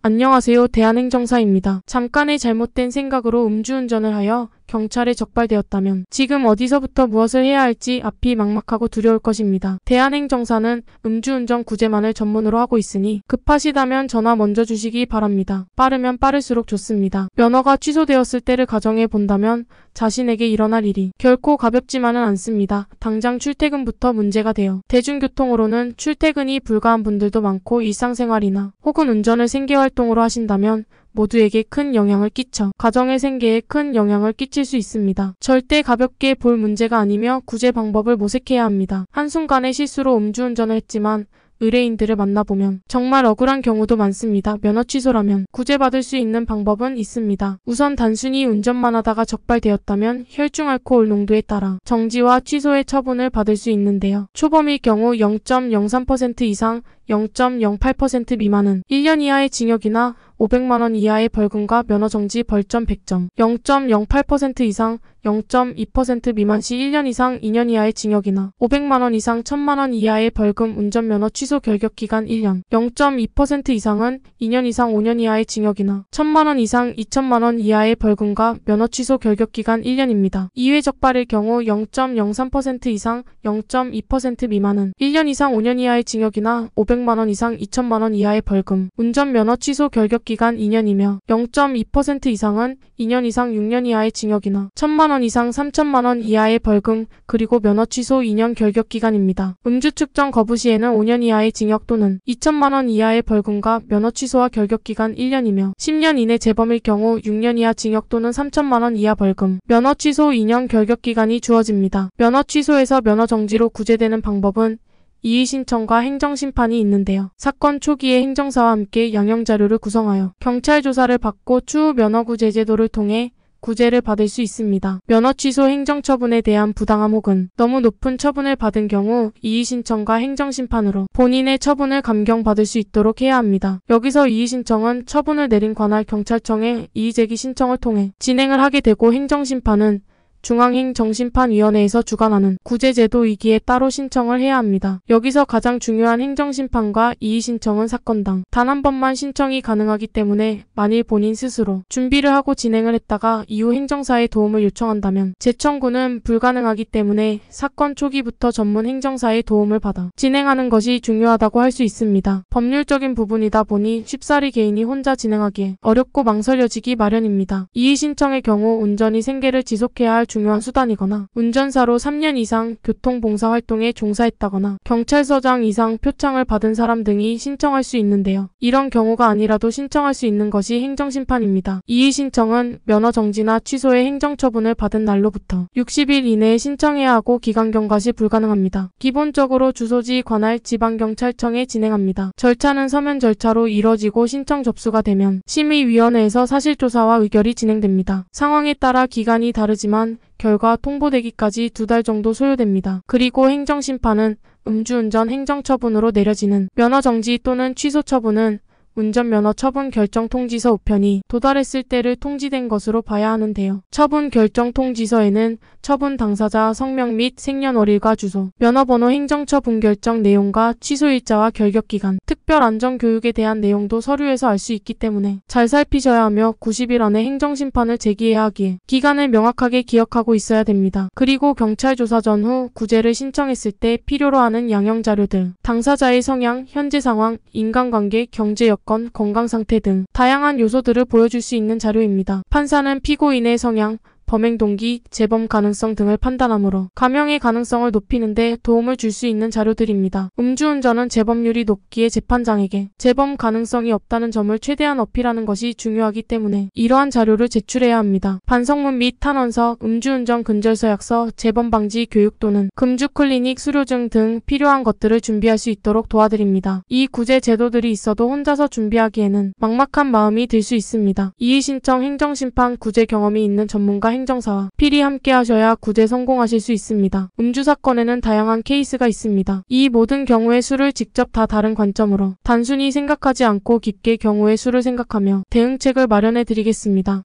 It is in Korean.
안녕하세요. 대한행정사입니다. 잠깐의 잘못된 생각으로 음주운전을 하여 경찰에 적발되었다면 지금 어디서부터 무엇을 해야 할지 앞이 막막하고 두려울 것입니다. 대한행정사는 음주운전 구제만을 전문으로 하고 있으니 급하시다면 전화 먼저 주시기 바랍니다. 빠르면 빠를수록 좋습니다. 면허가 취소되었을 때를 가정해 본다면 자신에게 일어날 일이 결코 가볍지만은 않습니다. 당장 출퇴근부터 문제가 되어 대중교통으로는 출퇴근이 불가한 분들도 많고 일상생활이나 혹은 운전을 생계활동으로 하신다면 모두에게 큰 영향을 끼쳐 가정의 생계에 큰 영향을 끼칠 수 있습니다. 절대 가볍게 볼 문제가 아니며 구제 방법을 모색해야 합니다. 한순간의 실수로 음주운전을 했지만 의뢰인들을 만나보면 정말 억울한 경우도 많습니다. 면허 취소라면 구제받을 수 있는 방법은 있습니다. 우선 단순히 운전만 하다가 적발되었다면 혈중 알코올 농도에 따라 정지와 취소의 처분을 받을 수 있는데요. 초범일 경우 0.03% 이상 0.08% 미만은 1년 이하의 징역이나 500만원 이하의 벌금과 면허정지 벌점 100점, 0.08% 이상 0.2% 미만 시 1년 이상 2년 이하의 징역이나 500만원 이상 1000만원 이하의 벌금 운전면허 취소 결격기간 1년, 0.2% 이상은 2년 이상 5년 이하의 징역이나 1000만원 이상 2000만원 이하의 벌금과 면허 취소 결격기간 1년입니다. 2회 적발일 경우 0.03% 이상 0.2% 미만은 1년 이상 5년 이하의 징역이나 500만원 이상 2천만원 이하의 벌금, 운전면허 취소 결격기간 2년이며 0.2% 이상은 2년 이상 6년 이하의 징역이나 1000만원 이상 3천만원 이하의 벌금 그리고 면허 취소 2년 결격기간입니다. 음주 측정 거부 시에는 5년 이하의 징역 또는 2천만원 이하의 벌금과 면허 취소와 결격기간 1년이며 10년 이내 재범일 경우 6년 이하 징역 또는 3천만원 이하 벌금, 면허 취소 2년 결격기간이 주어집니다. 면허 취소에서 면허 정지로 구제되는 방법은 이의신청과 행정심판이 있는데요. 사건 초기에 행정사와 함께 양형자료를 구성하여 경찰 조사를 받고 추후 면허구제 제도를 통해 구제를 받을 수 있습니다. 면허 취소 행정처분에 대한 부당함 혹은 너무 높은 처분을 받은 경우 이의신청과 행정심판으로 본인의 처분을 감경받을 수 있도록 해야 합니다. 여기서 이의신청은 처분을 내린 관할 경찰청에 이의제기 신청을 통해 진행을 하게 되고 행정심판은 중앙행정심판위원회에서 주관하는 구제제도이기에 따로 신청을 해야 합니다. 여기서 가장 중요한 행정심판과 이의신청은 사건당 단 한 번만 신청이 가능하기 때문에 만일 본인 스스로 준비를 하고 진행을 했다가 이후 행정사의 도움을 요청한다면 재청구는 불가능하기 때문에 사건 초기부터 전문 행정사의 도움을 받아 진행하는 것이 중요하다고 할 수 있습니다. 법률적인 부분이다 보니 쉽사리 개인이 혼자 진행하기에 어렵고 망설여지기 마련입니다. 이의신청의 경우 운전이 생계를 지속해야 할 중요한 수단이거나 운전사로 3년 이상 교통봉사활동에 종사했다거나 경찰서장 이상 표창을 받은 사람 등이 신청할 수 있는데요. 이런 경우가 아니라도 신청할 수 있는 것이 행정심판입니다. 이의신청은 면허정지나 취소의 행정처분을 받은 날로부터 60일 이내에 신청해야 하고 기간경과 시 불가능합니다. 기본적으로 주소지 관할 지방경찰청에 진행합니다. 절차는 서면 절차로 이뤄지고 신청 접수가 되면 심의위원회에서 사실조사와 의결이 진행됩니다. 상황에 따라 기간이 다르지만 결과 통보되기까지 2달 정도 소요됩니다. 그리고 행정심판은 음주운전 행정처분으로 내려지는 면허정지 또는 취소 처분은 운전면허 처분 결정 통지서 우편이 도달했을 때를 통지된 것으로 봐야 하는데요. 처분 결정 통지서에는 처분 당사자 성명 및 생년월일과 주소, 면허번호 행정처분 결정 내용과 취소일자와 결격기간, 특별안전교육에 대한 내용도 서류에서 알 수 있기 때문에 잘 살피셔야 하며 90일 안에 행정심판을 제기해야 하기에 기간을 명확하게 기억하고 있어야 됩니다. 그리고 경찰 조사 전후 구제를 신청했을 때 필요로 하는 양형자료들, 당사자의 성향, 현재 상황, 인간관계, 경제여건, 건강상태 등 다양한 요소들을 보여줄 수 있는 자료입니다. 판사는 피고인의 성향, 범행 동기, 재범 가능성 등을 판단하므로 감형의 가능성을 높이는 데 도움을 줄 수 있는 자료들입니다. 음주운전은 재범률이 높기에 재판장에게 재범 가능성이 없다는 점을 최대한 어필하는 것이 중요하기 때문에 이러한 자료를 제출해야 합니다. 반성문 및 탄원서, 음주운전 근절서약서, 재범 방지 교육 또는 금주 클리닉 수료증 등 필요한 것들을 준비할 수 있도록 도와드립니다. 이 구제 제도들이 있어도 혼자서 준비하기에는 막막한 마음이 들 수 있습니다. 이의신청 행정심판 구제 경험이 있는 전문가 행정사와 필히 함께 하셔야 구제 성공하실 수 있습니다. 음주 사건에는 다양한 케이스가 있습니다. 이 모든 경우의 수를 직접 다 다른 관점으로 단순히 생각하지 않고 깊게 경우의 수를 생각하며 대응책을 마련해 드리겠습니다.